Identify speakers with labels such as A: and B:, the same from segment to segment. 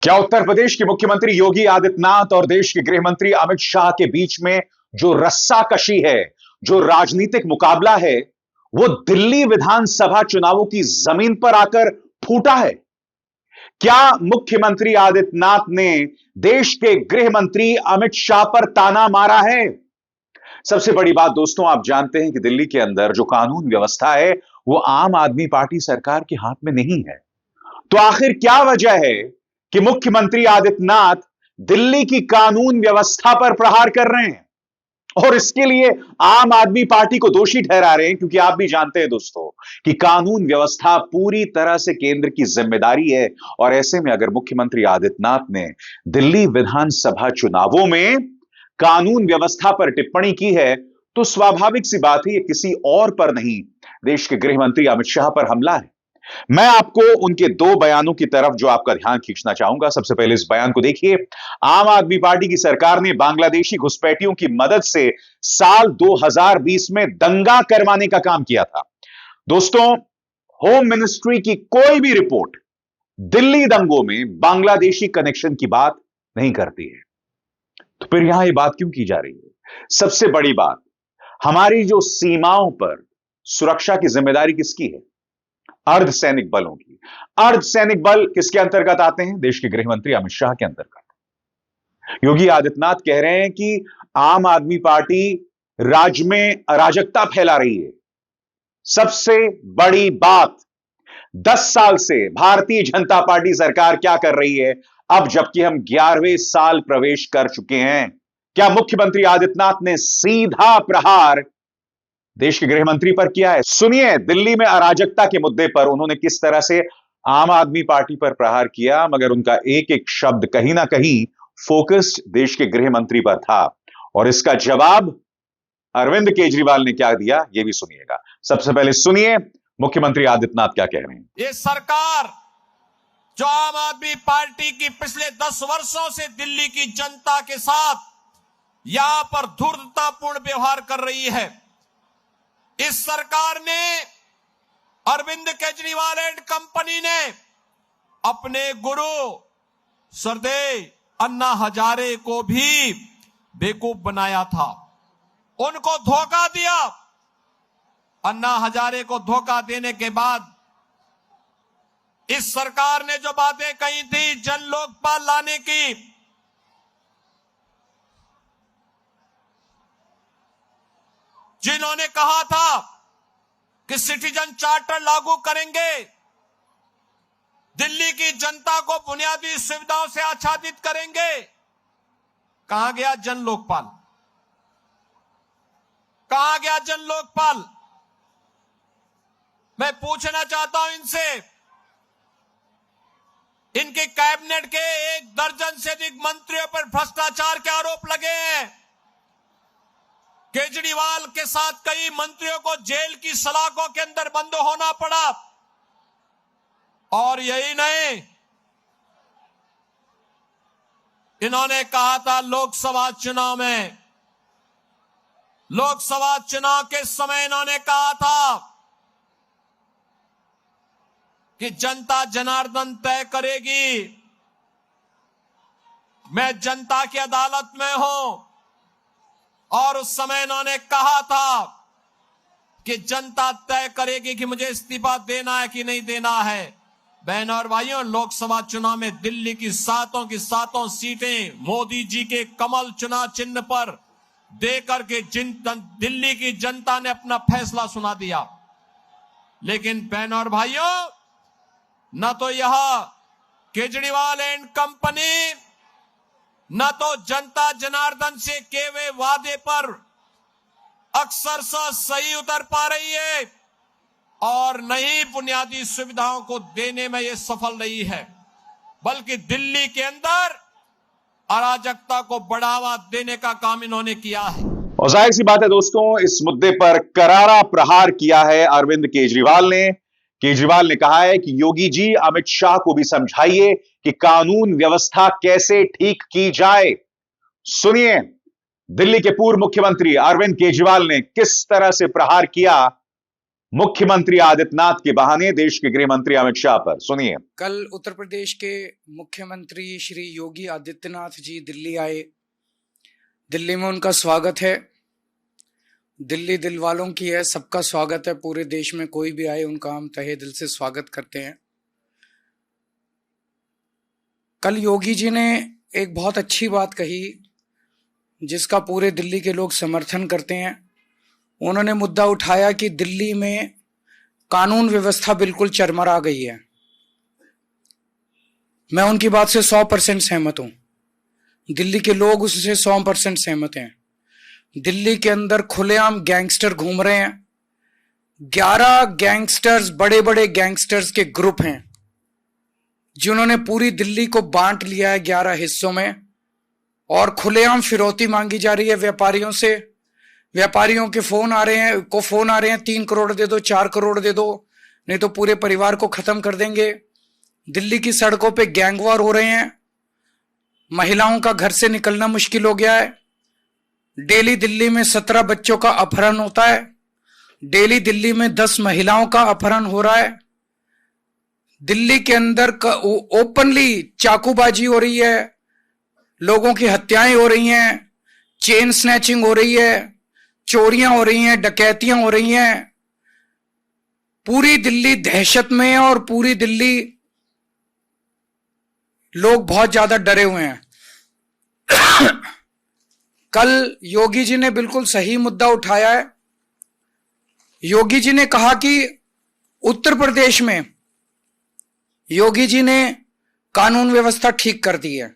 A: क्या उत्तर प्रदेश के मुख्यमंत्री योगी आदित्यनाथ और देश के गृह मंत्री अमित शाह के बीच में जो रस्साकशी है, जो राजनीतिक मुकाबला है, वो दिल्ली विधानसभा चुनावों की जमीन पर आकर फूटा है? क्या मुख्यमंत्री आदित्यनाथ ने देश के गृह मंत्री अमित शाह पर ताना मारा है? सबसे बड़ी बात दोस्तों, आप जानते हैं कि दिल्ली के अंदर जो कानून व्यवस्था है वो आम आदमी पार्टी सरकार के हाथ में नहीं है। तो आखिर क्या वजह है कि मुख्यमंत्री आदित्यनाथ दिल्ली की कानून व्यवस्था पर प्रहार कर रहे हैं और इसके लिए आम आदमी पार्टी को दोषी ठहरा रहे हैं? क्योंकि आप भी जानते हैं दोस्तों कि कानून व्यवस्था पूरी तरह से केंद्र की जिम्मेदारी है और ऐसे में अगर मुख्यमंत्री आदित्यनाथ ने दिल्ली विधानसभा चुनावों में कानून व्यवस्था पर टिप्पणी की है तो स्वाभाविक सी बात है, ये किसी और पर नहीं, देश के गृह मंत्री अमित शाह पर हमला है। मैं आपको उनके दो बयानों की तरफ जो आपका ध्यान खींचना चाहूंगा। सबसे पहले इस बयान को देखिए। आम आदमी पार्टी की सरकार ने बांग्लादेशी घुसपैठियों की मदद से साल 2020 में दंगा करवाने का काम किया था। दोस्तों, होम मिनिस्ट्री की कोई भी रिपोर्ट दिल्ली दंगों में बांग्लादेशी कनेक्शन की बात नहीं करती है। तो फिर यहां ये बात क्यों की जा रही है? सबसे बड़ी बात, हमारी जो सीमाओं पर सुरक्षा की जिम्मेदारी किसकी है? अर्धसैनिक बलों की। अर्धसैनिक बल किसके अंतर्गत आते हैं? देश के गृह मंत्री अमित शाह के अंतर्गत। योगी आदित्यनाथ कह रहे हैं कि आम आदमी पार्टी राज्य में अराजकता फैला रही है। सबसे बड़ी बात, 10 साल से भारतीय जनता पार्टी सरकार क्या कर रही है? अब जबकि हम 11वें साल प्रवेश कर चुके हैं, क्या मुख्यमंत्री आदित्यनाथ ने सीधा प्रहार देश के गृह मंत्री पर किया है? सुनिए, दिल्ली में अराजकता के मुद्दे पर उन्होंने किस तरह से आम आदमी पार्टी पर प्रहार किया, मगर उनका एक एक शब्द कहीं ना कहीं फोकस्ड देश के गृह मंत्री पर था। और इसका जवाब अरविंद केजरीवाल ने क्या दिया, यह भी सुनिएगा। सबसे पहले सुनिए मुख्यमंत्री आदित्यनाथ क्या कह रहे हैं।
B: ये सरकार जो आम आदमी पार्टी की पिछले 10 वर्षों से दिल्ली की जनता के साथ यहां पर धूर्ततापूर्ण व्यवहार कर रही है, इस सरकार ने, अरविंद केजरीवाल एंड कंपनी ने अपने गुरु सरदेव अन्ना हजारे को भी बेवकूफ बनाया था, उनको धोखा दिया। अन्ना हजारे को धोखा देने के बाद इस सरकार ने जो बातें कही थी जन लोकपाल लाने की, जिन्होंने कहा था कि सिटीजन चार्टर लागू करेंगे, दिल्ली की जनता को बुनियादी सुविधाओं से आच्छादित करेंगे, कहां गया जन लोकपाल? कहां गया जन लोकपाल? मैं पूछना चाहता हूं इनसे, इनके कैबिनेट के 1 दर्जन से अधिक मंत्रियों पर भ्रष्टाचार के आरोप लगे हैं। केजरीवाल के साथ कई मंत्रियों को जेल की सलाखों के अंदर बंद होना पड़ा। और यही नहीं, इन्होंने कहा था लोकसभा चुनाव के समय इन्होंने कहा था कि जनता जनार्दन तय करेगी, मैं जनता की अदालत में हूं। और उस समय इन्होंने कहा था कि जनता तय करेगी कि मुझे इस्तीफा देना है कि नहीं देना है। बहनों और भाइयों, लोकसभा चुनाव में दिल्ली की सातों सीटें मोदी जी के कमल चुनाव चिन्ह पर देकर के दिल्ली की जनता ने अपना फैसला सुना दिया। लेकिन बहनों और भाइयों, न तो यह केजरीवाल एंड कंपनी, न तो जनता जनार्दन से किए हुए वादे पर अक्सर सही उतर पा रही है और नहीं बुनियादी सुविधाओं को देने में यह सफल रही है, बल्कि दिल्ली के अंदर अराजकता को बढ़ावा देने का काम इन्होंने किया है।
A: और जाहिर सी बात है दोस्तों, इस मुद्दे पर करारा प्रहार किया है अरविंद केजरीवाल ने। केजरीवाल ने कहा है कि योगी जी, अमित शाह को भी समझाइए कि कानून व्यवस्था कैसे ठीक की जाए। सुनिए दिल्ली के पूर्व मुख्यमंत्री अरविंद केजरीवाल ने किस तरह से प्रहार किया मुख्यमंत्री आदित्यनाथ के बहाने देश के गृह मंत्री अमित शाह पर। सुनिए।
C: कल उत्तर प्रदेश के मुख्यमंत्री श्री योगी आदित्यनाथ जी दिल्ली आए। दिल्ली में उनका स्वागत है। दिल्ली दिल वालों की है, सबका स्वागत है। पूरे देश में कोई भी आए उनका हम तहे दिल से स्वागत करते हैं। कल योगी जी ने एक बहुत अच्छी बात कही जिसका पूरे दिल्ली के लोग समर्थन करते हैं। उन्होंने मुद्दा उठाया कि दिल्ली में कानून व्यवस्था बिल्कुल चरमरा गई है। मैं उनकी बात से 100% सहमत हूं। दिल्ली के लोग उससे 100% सहमत हैं। दिल्ली के अंदर खुलेआम गैंगस्टर घूम रहे हैं। 11 गैंगस्टर्स, बड़े बड़े गैंगस्टर्स के ग्रुप हैं जिन्होंने पूरी दिल्ली को बांट लिया है 11 हिस्सों में, और खुलेआम फिरौती मांगी जा रही है व्यापारियों से। व्यापारियों के फोन आ रहे हैं 3 करोड़ दे दो, 4 करोड़ दे दो, नहीं तो पूरे परिवार को खत्म कर देंगे। दिल्ली की सड़कों पे गैंग वॉर हो रहे हैं। महिलाओं का घर से निकलना मुश्किल हो गया है। डेली दिल्ली में 17 बच्चों का अपहरण होता है। डेली दिल्ली में 10 महिलाओं का अपहरण हो रहा है। दिल्ली के अंदर ओपनली चाकूबाजी हो रही है, लोगों की हत्याएं हो रही हैं, चेन स्नैचिंग हो रही है, चोरियां हो रही हैं, डकैतियां हो रही हैं। पूरी दिल्ली दहशत में है और पूरी दिल्ली लोग बहुत ज्यादा डरे हुए हैं। कल योगी जी ने बिल्कुल सही मुद्दा उठाया है। योगी जी ने कहा कि उत्तर प्रदेश में योगी जी ने कानून व्यवस्था ठीक कर दी है।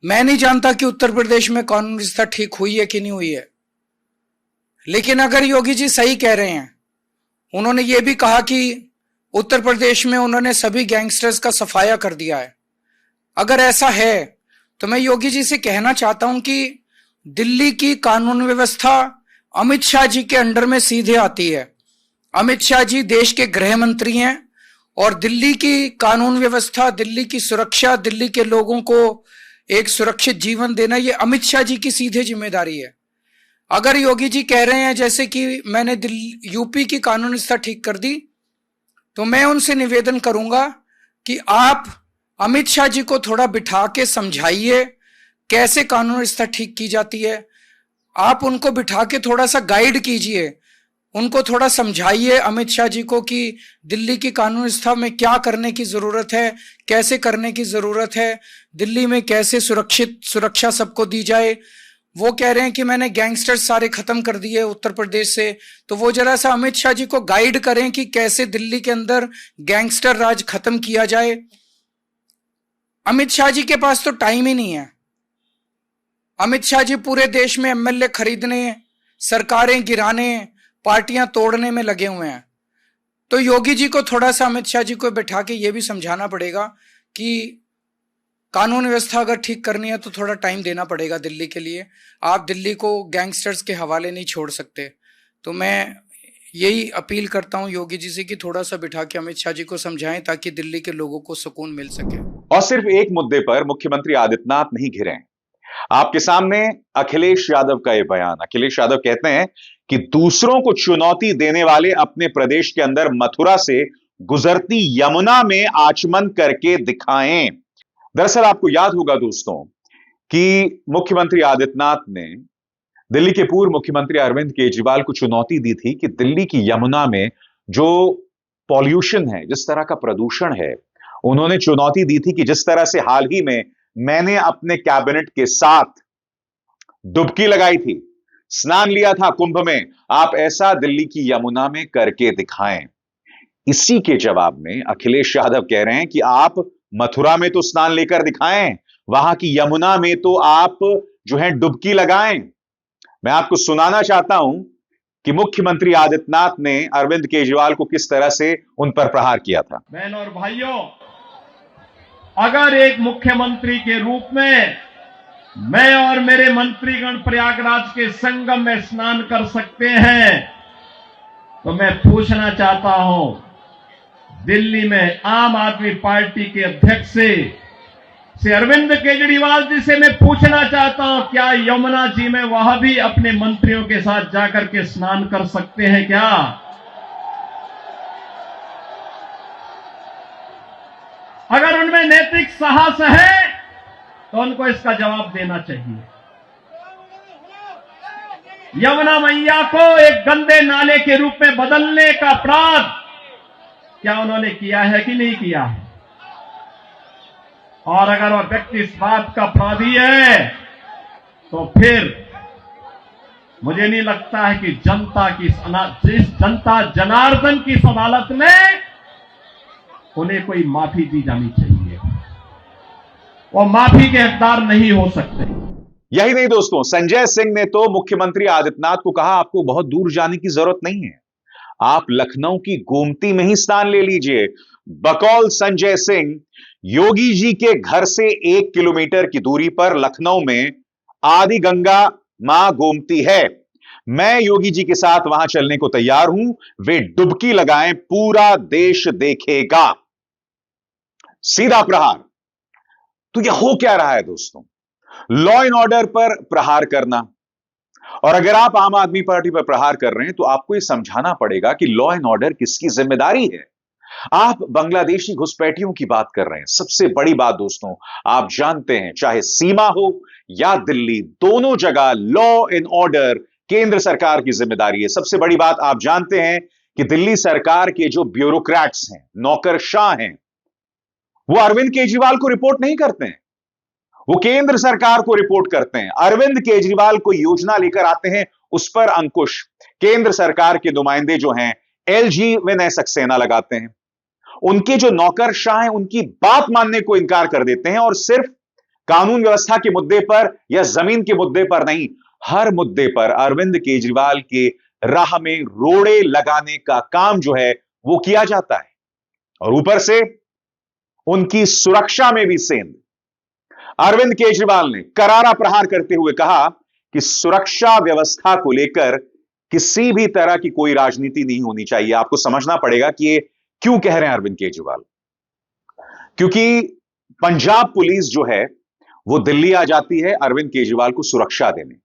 C: मैं नहीं जानता कि उत्तर प्रदेश में कानून व्यवस्था ठीक हुई है कि नहीं हुई है, लेकिन अगर योगी जी सही कह रहे हैं, उन्होंने ये भी कहा कि उत्तर प्रदेश में उन्होंने सभी गैंगस्टर्स का सफाया कर दिया है। अगर ऐसा है तो मैं योगी जी से कहना चाहता हूं कि दिल्ली की कानून व्यवस्था अमित शाह जी के अंडर में सीधे आती है। अमित शाह जी देश के गृह मंत्री हैं और दिल्ली की कानून व्यवस्था, दिल्ली की सुरक्षा, दिल्ली के लोगों को एक सुरक्षित जीवन देना, ये अमित शाह जी की सीधे जिम्मेदारी है। अगर योगी जी कह रहे हैं जैसे कि मैंने यूपी की कानून व्यवस्था ठीक कर दी, तो मैं उनसे निवेदन करूंगा कि आप अमित शाह जी को थोड़ा बिठा के समझाइए कैसे कानून व्यवस्था ठीक की जाती है। आप उनको बिठा के थोड़ा सा गाइड कीजिए, उनको थोड़ा समझाइए अमित शाह जी को कि दिल्ली की कानून व्यवस्था में क्या करने की जरूरत है, कैसे करने की जरूरत है, दिल्ली में कैसे सुरक्षा सबको दी जाए। वो कह रहे हैं कि मैंने गैंगस्टर सारे खत्म कर दिए उत्तर प्रदेश से, तो वो जरा सा अमित शाह जी को गाइड करें कि कैसे दिल्ली के अंदर गैंगस्टर राज खत्म किया जाए। अमित शाह जी के पास तो टाइम ही नहीं है। अमित शाह जी पूरे देश में एमएलए खरीदने, सरकारें गिराने, पार्टियां तोड़ने में लगे हुए हैं। तो योगी जी को थोड़ा सा अमित शाह जी को बैठा के ये भी समझाना पड़ेगा कि कानून व्यवस्था अगर ठीक करनी है तो थोड़ा टाइम देना पड़ेगा दिल्ली के लिए। आप दिल्ली को गैंगस्टर्स के हवाले नहीं छोड़ सकते। तो मैं यही अपील करता हूं योगी जी से कि थोड़ा सा बिठा के अमित शाह जी को समझाएं ताकि दिल्ली के लोगों को सुकून मिल सके।
A: और सिर्फ एक मुद्दे पर मुख्यमंत्री आदित्यनाथ नहीं घिरे हैं। आपके सामने अखिलेश यादव का यह बयान। अखिलेश यादव कहते हैं कि दूसरों को चुनौती देने वाले अपने प्रदेश के अंदर मथुरा से गुजरती यमुना में आचमन करके दिखाएं। दरअसल आपको याद होगा दोस्तों कि मुख्यमंत्री आदित्यनाथ ने दिल्ली के पूर्व मुख्यमंत्री अरविंद केजरीवाल को चुनौती दी थी कि दिल्ली की यमुना में जो पॉल्यूशन है, जिस तरह का प्रदूषण है, उन्होंने चुनौती दी थी कि जिस तरह से हाल ही में मैंने अपने कैबिनेट के साथ डुबकी लगाई थी, स्नान लिया था कुंभ में, आप ऐसा दिल्ली की यमुना में करके दिखाएं। इसी के जवाब में अखिलेश यादव कह रहे हैं कि आप मथुरा में तो स्नान लेकर दिखाएं, वहां की यमुना में तो आप जो है डुबकी लगाएं। मैं आपको सुनाना चाहता हूं कि मुख्यमंत्री आदित्यनाथ ने अरविंद केजरीवाल को किस तरह से उन पर प्रहार किया था।
D: बहनों और भाइयों, अगर एक मुख्यमंत्री के रूप में मैं और मेरे मंत्रीगण प्रयागराज के संगम में स्नान कर सकते हैं, तो मैं पूछना चाहता हूं, दिल्ली में आम आदमी पार्टी के अध्यक्ष से श्री अरविंद केजरीवाल जी से मैं पूछना चाहता हूं, क्या यमुना जी में वह भी अपने मंत्रियों के साथ जाकर के स्नान कर सकते हैं क्या? अगर उनमें नैतिक साहस है तो उनको इसका जवाब देना चाहिए। यमुना मैया को एक गंदे नाले के रूप में बदलने का अपराध क्या उन्होंने किया है कि नहीं किया है? और अगर वह व्यक्ति इस बात का अपराधी है तो फिर मुझे नहीं लगता है कि जिस जनता जनार्दन की इस अदालत में उन्हें कोई माफी दी जानी चाहिए। वो माफी के हकदार नहीं हो सकते।
A: यही नहीं दोस्तों, संजय सिंह ने तो मुख्यमंत्री आदित्यनाथ को कहा आपको बहुत दूर जाने की जरूरत नहीं है, आप लखनऊ की गोमती में ही स्थान ले लीजिए। बकौल संजय सिंह, योगी जी के घर से 1 किलोमीटर की दूरी पर लखनऊ में आदि गंगा मां गोमती है। मैं योगी जी के साथ वहां चलने को तैयार हूं, वे डुबकी लगाएं, पूरा देश देखेगा। सीधा प्रहार। तो यह हो क्या रहा है दोस्तों? लॉ एंड ऑर्डर पर प्रहार करना। और अगर आप आम आदमी पार्टी पर प्रहार कर रहे हैं तो आपको यह समझाना पड़ेगा कि लॉ एंड ऑर्डर किसकी जिम्मेदारी है। आप बांग्लादेशी घुसपैठियों की बात कर रहे हैं। सबसे बड़ी बात दोस्तों, आप जानते हैं चाहे सीमा हो या दिल्ली, दोनों जगह लॉ एंड ऑर्डर केंद्र सरकार की जिम्मेदारी है। सबसे बड़ी बात आप जानते हैं कि दिल्ली सरकार के जो ब्यूरोक्रेट्स हैं, नौकरशाह हैं, वो अरविंद केजरीवाल को रिपोर्ट नहीं करते हैं, वो केंद्र सरकार को रिपोर्ट करते हैं। अरविंद केजरीवाल कोई योजना लेकर आते हैं, उस पर अंकुश केंद्र सरकार के नुमाइंदे जो हैं एलजी विनय सक्सेना लगाते हैं। उनके जो नौकरशाह हैं उनकी बात मानने को इंकार कर देते हैं, और सिर्फ कानून व्यवस्था के मुद्दे पर या जमीन के मुद्दे पर नहीं, हर मुद्दे पर अरविंद केजरीवाल के राह में रोड़े लगाने का काम जो है वो किया जाता है। और ऊपर से उनकी सुरक्षा में भी सेंध। अरविंद केजरीवाल ने करारा प्रहार करते हुए कहा कि सुरक्षा व्यवस्था को लेकर किसी भी तरह की कोई राजनीति नहीं होनी चाहिए। आपको समझना पड़ेगा कि ये क्यों कह रहे हैं अरविंद केजरीवाल, क्योंकि पंजाब पुलिस जो है वो दिल्ली आ जाती है अरविंद केजरीवाल को सुरक्षा देने।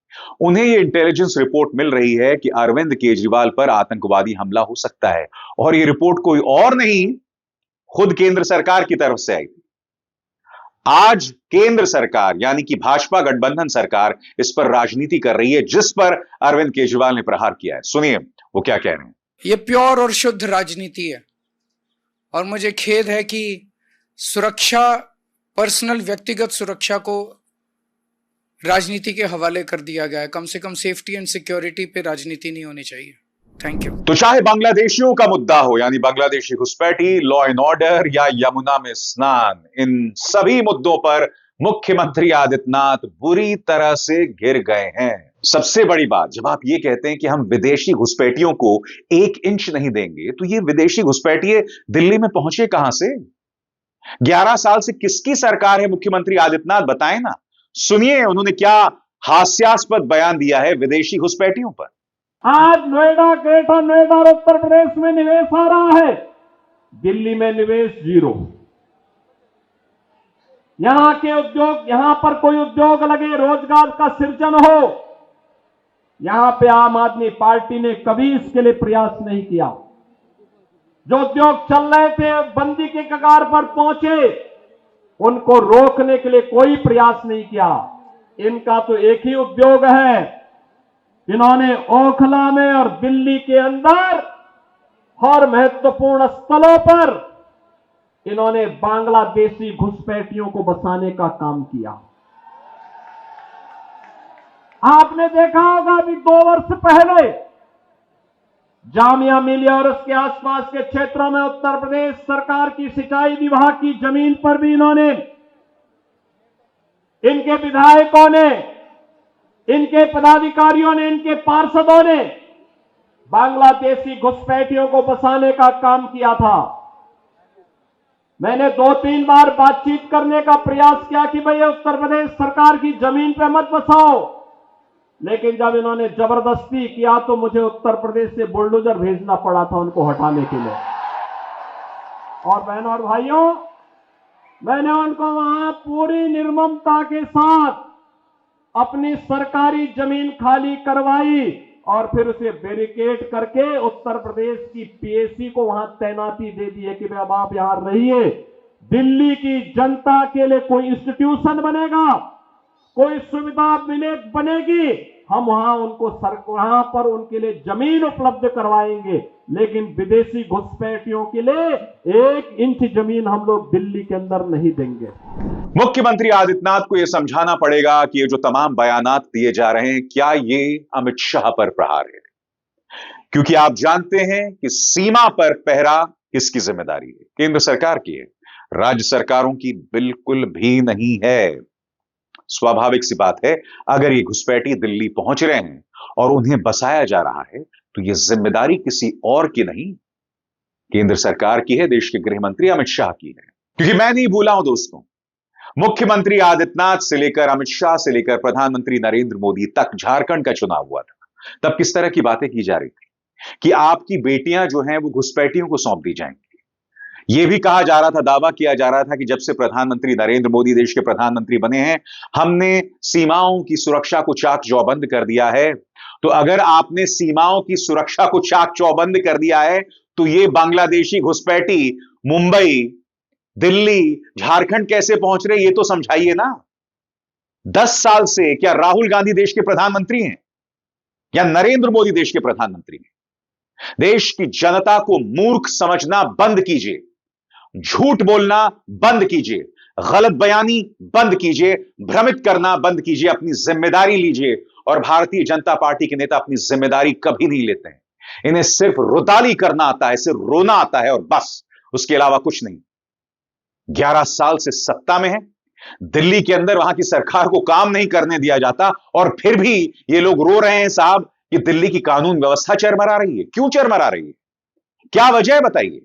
A: उन्हें यह इंटेलिजेंस रिपोर्ट मिल रही है कि अरविंद केजरीवाल पर आतंकवादी हमला हो सकता है, और यह रिपोर्ट कोई और नहीं, खुद केंद्र सरकार की तरफ से आई थी। आज केंद्र सरकार यानी कि भाजपा गठबंधन सरकार इस पर राजनीति कर रही है, जिस पर अरविंद केजरीवाल ने प्रहार किया है। सुनिए वो क्या कह रहे हैं।
C: ये प्योर और शुद्ध राजनीति है, और मुझे खेद है कि सुरक्षा, पर्सनल व्यक्तिगत सुरक्षा को राजनीति के हवाले कर दिया गया है। कम से कम सेफ्टी एंड सिक्योरिटी पे राजनीति नहीं होनी चाहिए। Thank you.
A: तो चाहे बांग्लादेशियों का मुद्दा हो यानी बांग्लादेशी घुसपैठी, लॉ एंड ऑर्डर या यमुना में स्नान, इन सभी मुद्दों पर मुख्यमंत्री आदित्यनाथ बुरी तरह से घिर गए हैं। सबसे बड़ी बात, जब आप ये कहते हैं कि हम विदेशी घुसपैठियों को 1 इंच नहीं देंगे, तो ये विदेशी घुसपैठिए दिल्ली में पहुंचे कहां से? 11 साल से किसकी सरकार है? मुख्यमंत्री आदित्यनाथ बताएं ना। सुनिए उन्होंने क्या हास्यास्पद बयान दिया है विदेशी घुसपैठियों पर।
D: आज नोएडा, ग्रेटर नोएडा और उत्तर प्रदेश में निवेश आ रहा है, दिल्ली में निवेश 0। यहां के उद्योग, यहां पर कोई उद्योग लगे, रोजगार का सृजन हो, यहां पे आम आदमी पार्टी ने कभी इसके लिए प्रयास नहीं किया। जो उद्योग चल रहे थे, बंदी के कगार पर पहुंचे, उनको रोकने के लिए कोई प्रयास नहीं किया। इनका तो एक ही उद्योग है, इन्होंने ओखला में और दिल्ली के अंदर हर महत्वपूर्ण स्थलों पर इन्होंने बांग्लादेशी घुसपैठियों को बसाने का काम किया। आपने देखा होगा अभी 2 वर्ष पहले जामिया मिलिया और उसके आसपास के क्षेत्रों में उत्तर प्रदेश सरकार की सिंचाई विभाग की जमीन पर भी इन्होंने, इनके विधायकों ने, इनके पदाधिकारियों ने, इनके पार्षदों ने बांग्लादेशी घुसपैठियों को बसाने का काम किया था। मैंने 2-3 बार बातचीत करने का प्रयास किया कि भैया उत्तर प्रदेश सरकार की जमीन पे मत बसाओ, लेकिन जब इन्होंने जबरदस्ती किया तो मुझे उत्तर प्रदेश से बुलडोजर भेजना पड़ा था उनको हटाने के लिए। और बहनों और भाइयों, मैंने उनको वहां पूरी निर्ममता के साथ अपनी सरकारी जमीन खाली करवाई और फिर उसे बैरिकेड करके उत्तर प्रदेश की पीएसी को वहां तैनाती दे दी है कि भाई अब आप यहां रहिए। दिल्ली की जनता के लिए कोई इंस्टीट्यूशन बनेगा, कोई सुविधा बनेगी, हम वहां वहां पर उनके लिए जमीन उपलब्ध करवाएंगे, लेकिन विदेशी घुसपैठियों के लिए 1 इंच जमीन हम लोग दिल्ली के अंदर नहीं देंगे।
A: मुख्यमंत्री आदित्यनाथ को यह समझाना पड़ेगा कि ये जो तमाम बयानात दिए जा रहे हैं, क्या ये अमित शाह पर प्रहार है? क्योंकि आप जानते हैं कि सीमा पर पहरा किसकी जिम्मेदारी है? केंद्र सरकार की है, राज्य सरकारों की बिल्कुल भी नहीं है। स्वाभाविक सी बात है, अगर ये घुसपैठी दिल्ली पहुंच रहे हैं और उन्हें बसाया जा रहा है, तो यह जिम्मेदारी किसी और की नहीं, केंद्र सरकार की है, देश के गृह मंत्री अमित शाह की है। क्योंकि मैं नहीं भूला हूं दोस्तों, मुख्यमंत्री आदित्यनाथ से लेकर अमित शाह से लेकर प्रधानमंत्री नरेंद्र मोदी तक झारखंड का चुनाव हुआ था, तब किस तरह की बातें की जा रही थी कि आपकी बेटियां जो हैं वो घुसपैठियों को सौंप दी जाएंगी। यह भी कहा जा रहा था, दावा किया जा रहा था कि जब से प्रधानमंत्री नरेंद्र मोदी देश के प्रधानमंत्री बने हैं, हमने सीमाओं की सुरक्षा को चाक चौबंद कर दिया है। तो अगर आपने सीमाओं की सुरक्षा को चाक चौबंद कर दिया है, तो ये बांग्लादेशी घुसपैठी मुंबई, दिल्ली, झारखंड कैसे पहुंच रहे, ये तो समझाइए ना। 10 साल से क्या राहुल गांधी देश के प्रधानमंत्री हैं या नरेंद्र मोदी देश के प्रधानमंत्री हैं? देश की जनता को मूर्ख समझना बंद कीजिए, झूठ बोलना बंद कीजिए, गलत बयानी बंद कीजिए, भ्रमित करना बंद कीजिए, अपनी जिम्मेदारी लीजिए। और भारतीय जनता पार्टी के नेता अपनी जिम्मेदारी कभी नहीं लेते हैं। इन्हें सिर्फ रुताली करना आता है, सिर्फ रोना आता है और बस, उसके अलावा कुछ नहीं। 11 साल से सत्ता में है, दिल्ली के अंदर वहां की सरकार को काम नहीं करने दिया जाता और फिर भी ये लोग रो रहे हैं साहब कि दिल्ली की कानून व्यवस्था चरमरा रही है। क्यों चरमरा रही है? क्या वजह है बताइए?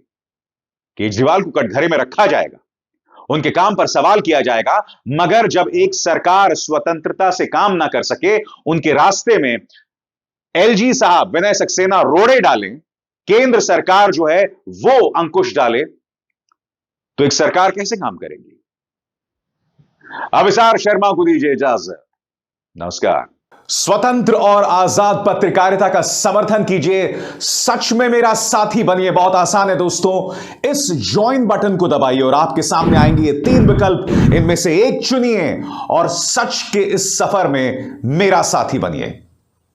A: केजरीवाल को कटघरे में रखा जाएगा, उनके काम पर सवाल किया जाएगा, मगर जब एक सरकार स्वतंत्रता से काम ना कर सके, उनके रास्ते में एलजी साहब विनय सक्सेना रोड़े डालें, केंद्र सरकार जो है वो अंकुश डाले, तो एक सरकार कैसे काम करेगी? अभिसार शर्मा को दीजिए इजाजत। नमस्कार।
E: स्वतंत्र और आजाद पत्रकारिता का समर्थन कीजिए, सच में मेरा साथी बनिए। बहुत आसान है दोस्तों, इस ज्वाइन बटन को दबाइए और आपके सामने आएंगे ये 3 विकल्प, इनमें से एक चुनिए और सच के इस सफर में मेरा साथी बनिए।